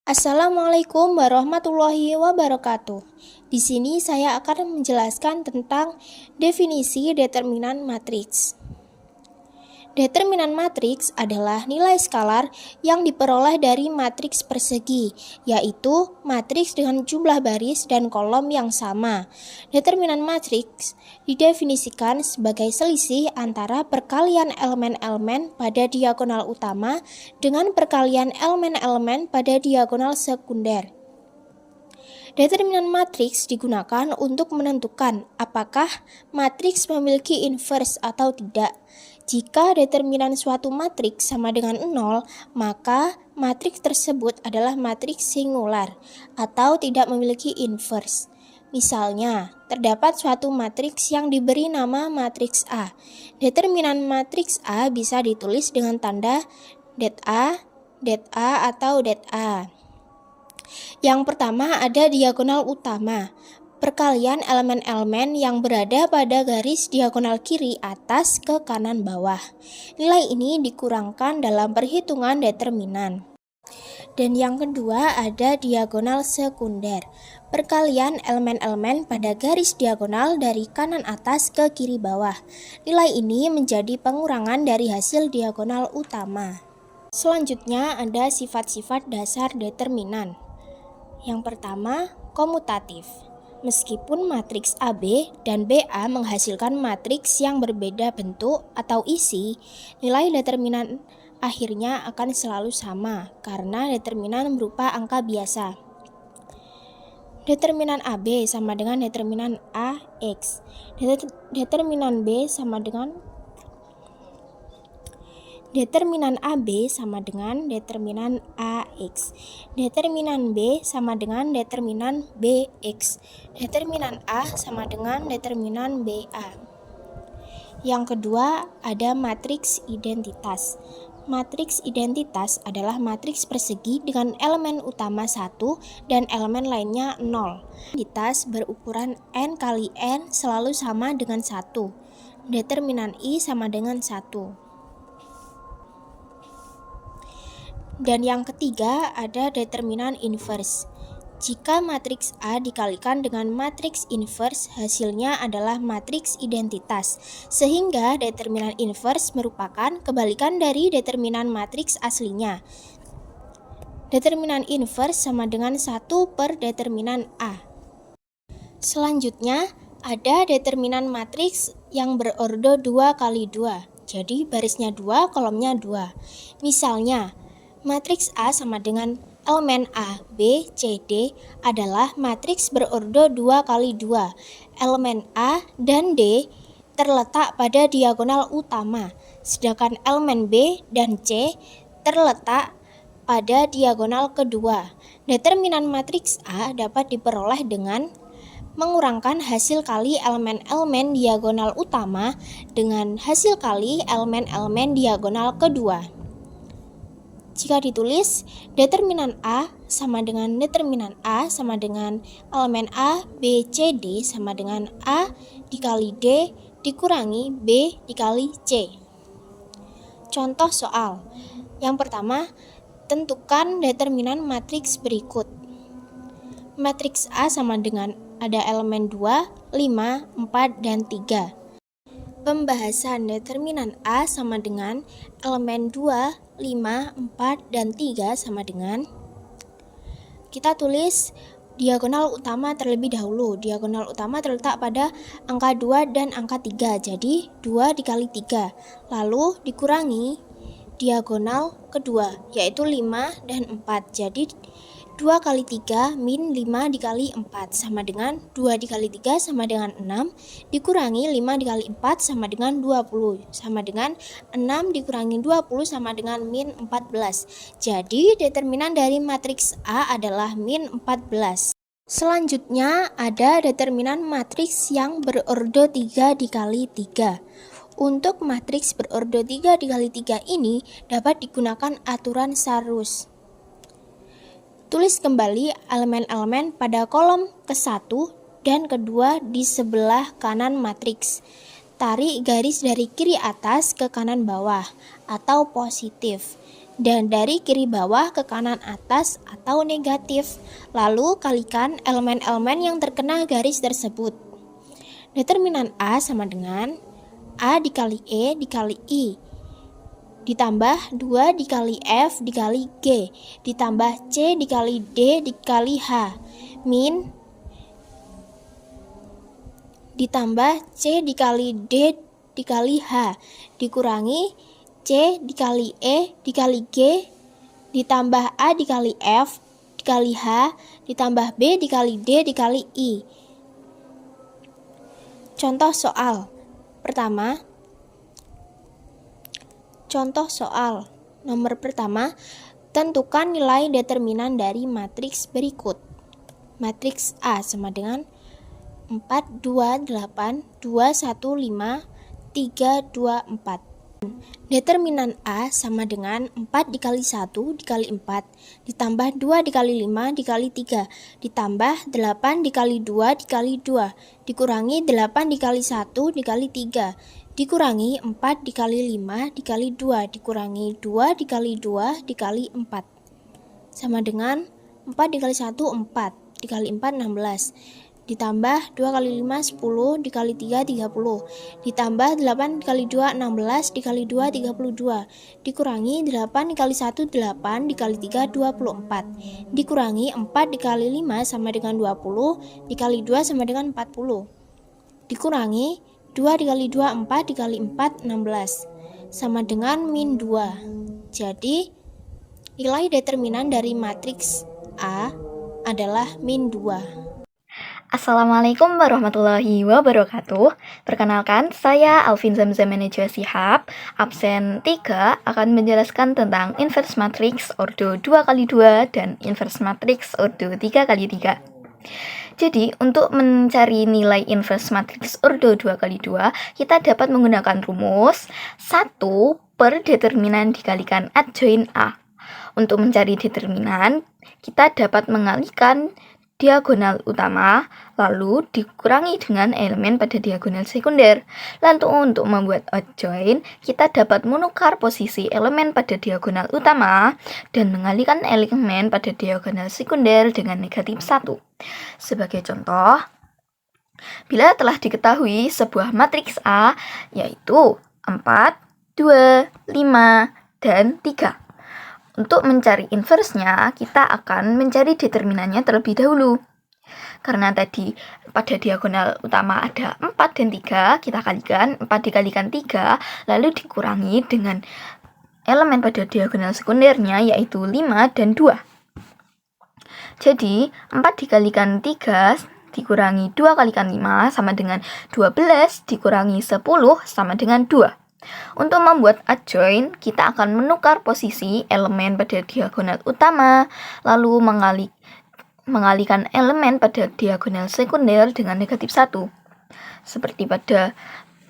Assalamualaikum warahmatullahi wabarakatuh. Di sini saya akan menjelaskan tentang definisi determinan matriks. Determinan matriks adalah nilai skalar yang diperoleh dari matriks persegi, yaitu matriks dengan jumlah baris dan kolom yang sama. Determinan matriks didefinisikan sebagai selisih antara perkalian elemen-elemen pada diagonal utama dengan perkalian elemen-elemen pada diagonal sekunder. Determinan matriks digunakan untuk menentukan apakah matriks memiliki inverse atau tidak. Jika determinan suatu matriks sama dengan 0, maka matriks tersebut adalah matriks singular atau tidak memiliki inverse. Misalnya, terdapat suatu matriks yang diberi nama matriks A. Determinan matriks A bisa ditulis dengan tanda det A, atau det A. Yang pertama ada diagonal utama. Perkalian elemen-elemen yang berada pada garis diagonal kiri atas ke kanan bawah. Nilai ini dikurangkan dalam perhitungan determinan. Dan yang kedua ada diagonal sekunder. Perkalian elemen-elemen pada garis diagonal dari kanan atas ke kiri bawah. Nilai ini menjadi pengurangan dari hasil diagonal utama. Selanjutnya ada sifat-sifat dasar determinan. Yang pertama, komutatif. Meskipun matriks AB dan BA menghasilkan matriks yang berbeda bentuk atau isi, nilai determinan akhirnya akan selalu sama karena determinan berupa angka biasa. Determinan AB sama dengan determinan AX. Determinan B sama dengan Determinan AB sama dengan determinan AX. Determinan B sama dengan determinan BX. Determinan A sama dengan determinan BA. Yang kedua, ada matriks identitas. Matriks identitas adalah matriks persegi dengan elemen utama 1 dan elemen lainnya 0. Identitas berukuran n kali n selalu sama dengan 1. Determinan I sama dengan 1. Dan yang ketiga ada determinan inverse. Jika matriks A dikalikan dengan matriks inverse, hasilnya adalah matriks identitas. Sehingga determinan inverse merupakan kebalikan dari determinan matriks aslinya. Determinan inverse sama dengan 1 per determinan A. Selanjutnya ada determinan matriks yang berordo 2 kali 2. Jadi barisnya 2, kolomnya 2. Misalnya, matriks A sama dengan elemen A, B, C, D adalah matriks berordo 2 kali 2. Elemen A dan D terletak pada diagonal utama, sedangkan elemen B dan C terletak pada diagonal kedua. Determinan matriks A dapat diperoleh dengan mengurangkan hasil kali elemen-elemen diagonal utama dengan hasil kali elemen-elemen diagonal kedua. Jika ditulis, determinan A sama dengan determinan A sama dengan elemen A, B, C, D sama dengan A dikali D dikurangi B dikali C. Contoh soal. Yang pertama, tentukan determinan matriks berikut. Matriks A sama dengan ada elemen 2, 5, 4, dan 3. Pembahasan determinan A sama dengan elemen 2, 5, 4, dan 3 sama dengan, kita tulis diagonal utama terlebih dahulu. Diagonal utama terletak pada angka 2 dan angka 3, jadi 2 dikali 3. Lalu dikurangi diagonal kedua, yaitu 5 dan 4. Jadi 2 kali 3 min 5 dikali 4 sama dengan 2 dikali 3 sama dengan 6 dikurangi 5 dikali 4 sama dengan 20 sama dengan 6 dikurangi 20 sama dengan min 14. Jadi determinan dari matriks A adalah min 14. Selanjutnya ada determinan matriks yang berordo 3 dikali 3. Untuk matriks berordo 3 dikali 3 ini dapat digunakan aturan Sarus. Tulis kembali elemen-elemen pada kolom ke-1 dan kedua di sebelah kanan matriks. Tarik garis dari kiri atas ke kanan bawah atau positif. dan dari kiri bawah ke kanan atas atau negatif. Lalu kalikan elemen-elemen yang terkena garis tersebut. Determinan A sama dengan A dikali E dikali I, ditambah 2 dikali F dikali G, ditambah C dikali D dikali H, min ditambah C dikali D dikali H, dikurangi C dikali E dikali G, ditambah A dikali F dikali H, ditambah B dikali D dikali I. Contoh soal pertama. Contoh soal nomor pertama, tentukan nilai determinan dari matriks berikut. Matriks A sama dengan 4, 2, 8, 2, 1, 5, 3, 2, 4. Determinan A sama dengan 4 dikali 1 dikali 4, ditambah 2 dikali 5 dikali 3, ditambah 8 dikali 2 dikali 2, dikurangi 8 dikali 1 dikali 3, dikurangi 4 dikali 5 dikali 2, dikurangi 2 dikali 2 dikali 4. Sama dengan 4 dikali 1, 4, dikali 4, 16. Ditambah 2 kali 5, 10, dikali 3, 30. Ditambah 8 dikali 2, 16, dikali 2, 32. Dikurangi 8 dikali 1, 8, dikali 3, 24. Dikurangi 4 dikali 5 sama dengan 20, dikali 2 sama dengan 40. Dikurangi 2 dikali 2, 4, dikali 4, 16. Sama dengan min 2. Jadi, nilai determinan dari matriks A adalah min 2. Assalamualaikum warahmatullahi wabarakatuh. Perkenalkan, saya Alvin Zamzam Najwa Shihab, absen 3, akan menjelaskan tentang inverse matrix ordo 2x2 dan inverse matrix ordo 3x3. Jadi, untuk mencari nilai inverse matrix ordo 2x2, kita dapat menggunakan rumus 1 per determinan dikalikan adjoin A. Untuk mencari determinan, kita dapat mengalihkan diagonal utama, lalu dikurangi dengan elemen pada diagonal sekunder. Lalu untuk membuat adjoin, kita dapat menukar posisi elemen pada diagonal utama dan mengalihkan elemen pada diagonal sekunder dengan negatif 1. Sebagai contoh, bila telah diketahui sebuah matriks A yaitu 4, 2, 5, dan 3. Untuk mencari inversenya, kita akan mencari determinannya terlebih dahulu. Karena tadi pada diagonal utama ada 4 dan 3, kita kalikan 4 dikalikan 3, lalu dikurangi dengan elemen pada diagonal sekundernya yaitu 5 dan 2. Jadi, 4 dikalikan 3 dikurangi 2 kalikan 5 sama dengan 12, dikurangi 10 sama dengan 2. Untuk membuat adjoin, kita akan menukar posisi elemen pada diagonal utama, lalu mengalihkan elemen pada diagonal sekunder dengan negatif 1. Seperti pada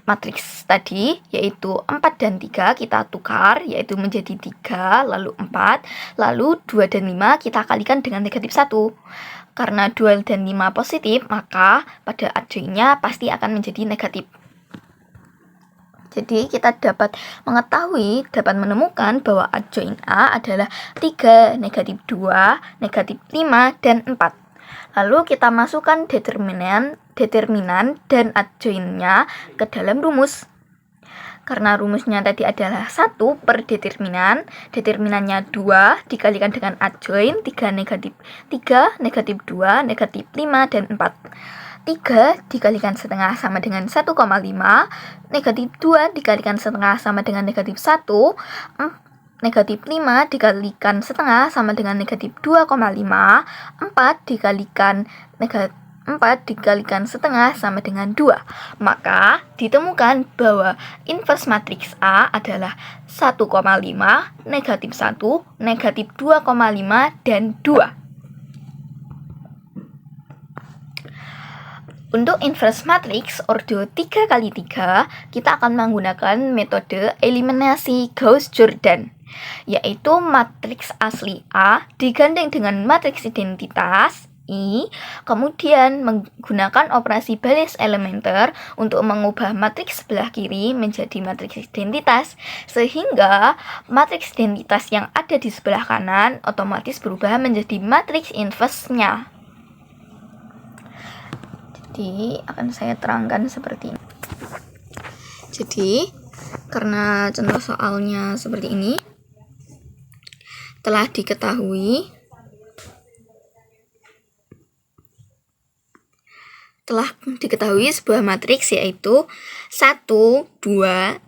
matriks tadi, yaitu 4 dan 3 kita tukar, yaitu menjadi 3, lalu 4, lalu 2 dan 5 kita kalikan dengan negatif 1. Karena 2 dan 5 positif, maka pada adjoinnya pasti akan menjadi negatif. Jadi, kita dapat menemukan bahwa adjoin A adalah 3, negatif 2, negatif 5, dan 4. Lalu kita masukkan determinan dan adjoinnya ke dalam rumus. Karena rumusnya tadi adalah 1 per determinannya 2 dikalikan dengan adjoin 3, negatif 2, negatif 5, dan 4. 3 dikalikan setengah sama dengan 1,5, negatif 2 dikalikan setengah sama dengan negatif 1, negatif 5 dikalikan setengah sama dengan negatif 2,5, 4 dikalikan setengah sama dengan 2. Maka ditemukan bahwa inverse matriks A adalah 1,5, negatif 1, negatif 2,5, dan 2. Untuk inverse matrix ordo 3x3, kita akan menggunakan metode eliminasi Gauss-Jordan, yaitu matriks asli A digandeng dengan matriks identitas I, kemudian menggunakan operasi baris elementer untuk mengubah matriks sebelah kiri menjadi matriks identitas, sehingga matriks identitas yang ada di sebelah kanan otomatis berubah menjadi matriks inverse-nya. Jadi akan saya terangkan seperti ini. Jadi karena contoh soalnya seperti ini, telah diketahui sebuah matriks yaitu 1, 2,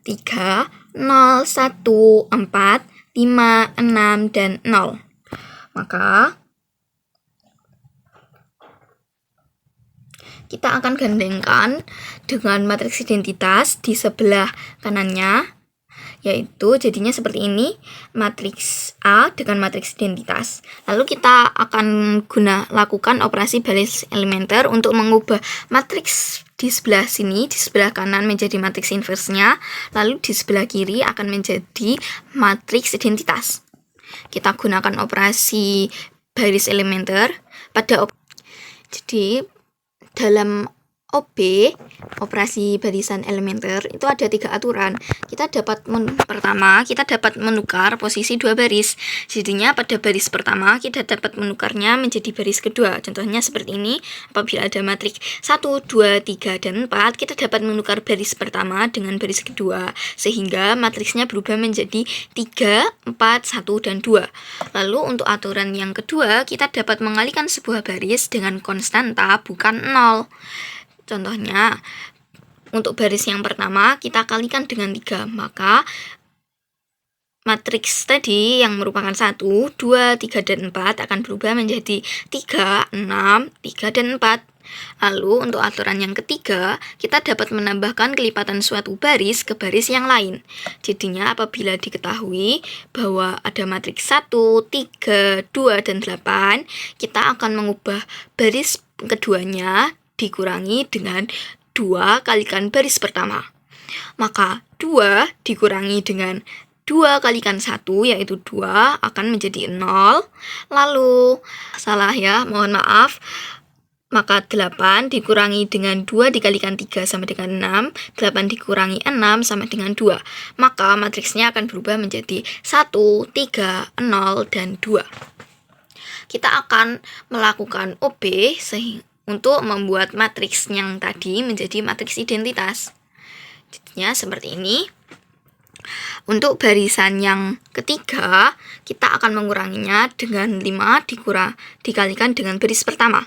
3, 0, 1, 4, 5, 6, dan 0. Maka kita akan gandengkan dengan matriks identitas di sebelah kanannya, yaitu jadinya seperti ini, matriks A dengan matriks identitas. Lalu kita akan lakukan operasi baris elementer untuk mengubah matriks di sebelah sini, di sebelah kanan menjadi matriks inverse-nya, lalu di sebelah kiri akan menjadi matriks identitas. Kita gunakan operasi baris elementer jadi dalam OB, operasi barisan elementer, itu ada 3 aturan. Pertama, kita dapat menukar posisi 2 baris. Jadinya pada baris pertama, kita dapat menukarnya menjadi baris kedua. Contohnya seperti ini, apabila ada matriks 1, 2, 3, dan 4, kita dapat menukar baris pertama dengan baris kedua, sehingga matriksnya berubah menjadi 3, 4, 1, dan 2. Lalu untuk aturan yang kedua, kita dapat mengalihkan sebuah baris dengan konstanta bukan 0. Contohnya, untuk baris yang pertama kita kalikan dengan 3, maka matriks tadi yang merupakan 1, 2, 3, dan 4 akan berubah menjadi 3, 6, 3, dan 4. Lalu untuk aturan yang ketiga, kita dapat menambahkan kelipatan suatu baris ke baris yang lain. Jadinya apabila diketahui bahwa ada matriks 1, 3, 2, dan 8, kita akan mengubah baris keduanya dikurangi dengan 2 kalikan baris pertama. Maka 2 dikurangi dengan 2 kalikan 1, yaitu 2, akan menjadi 0. Lalu, mohon maaf. Maka 8 dikurangi dengan 2 dikalikan 3 sama dengan 6. 8 dikurangi 6 sama dengan 2. Maka matriksnya akan berubah menjadi 1, 3, 0, dan 2. Kita akan melakukan OB untuk membuat matriks yang tadi menjadi matriks identitas. Jadinya seperti ini. Untuk barisan yang ketiga, kita akan menguranginya dengan 5 dikalikan dengan baris pertama.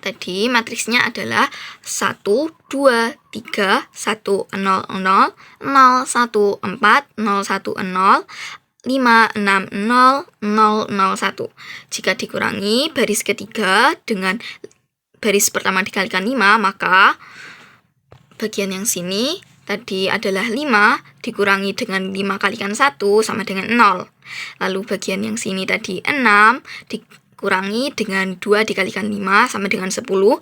Tadi matriksnya adalah 1, 2, 3, 1, 0, 0, 0, 1, 4, 0, 1, 0, 5, 6, 0, 0, 0, 1. Jika dikurangi baris ketiga dengan baris pertama dikalikan 5, maka bagian yang sini tadi adalah 5 dikurangi dengan 5 kalikan 1 sama dengan 0. Lalu bagian yang sini tadi 6 dikurangi dengan 2 dikalikan 5 sama dengan 10. 6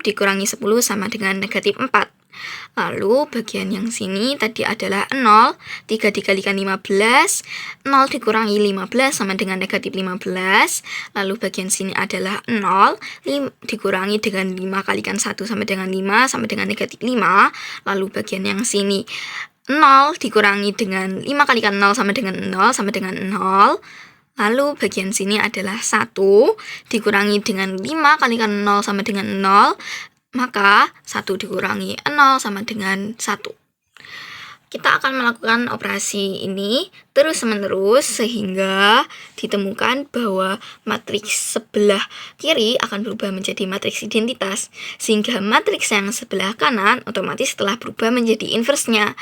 dikurangi 10 sama dengan negatif 4. Lalu bagian yang sini tadi adalah 0, 3 dikalikan 15, 0 dikurangi 15 sama dengan negatif 15. Lalu bagian sini adalah 0, dikurangi dengan 5 kalikan 1 sama dengan 5 sama dengan negatif 5. Lalu bagian yang sini 0 dikurangi dengan 5 kalikan 0 sama dengan 0 sama dengan 0. Lalu bagian sini adalah 1 dikurangi dengan 5 kalikan 0 sama dengan 0. Maka 1 dikurangi 0 sama dengan 1. Kita akan melakukan operasi ini terus-menerus sehingga ditemukan bahwa matriks sebelah kiri akan berubah menjadi matriks identitas, sehingga matriks yang sebelah kanan otomatis telah berubah menjadi inverse-nya.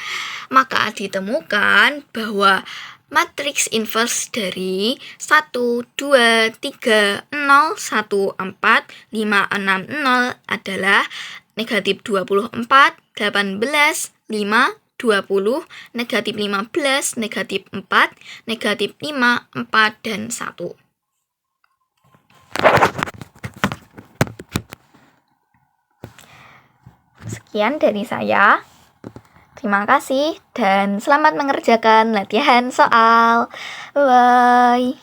Maka ditemukan bahwa matriks inverse dari 1, 2, 3, 0, 1, 4, 5, 6, 0 adalah negatif 24, 18, 5, 20, negatif 15, negatif 4, negatif 5, 4, dan 1. Sekian dari saya. Terima kasih dan selamat mengerjakan latihan soal. Bye.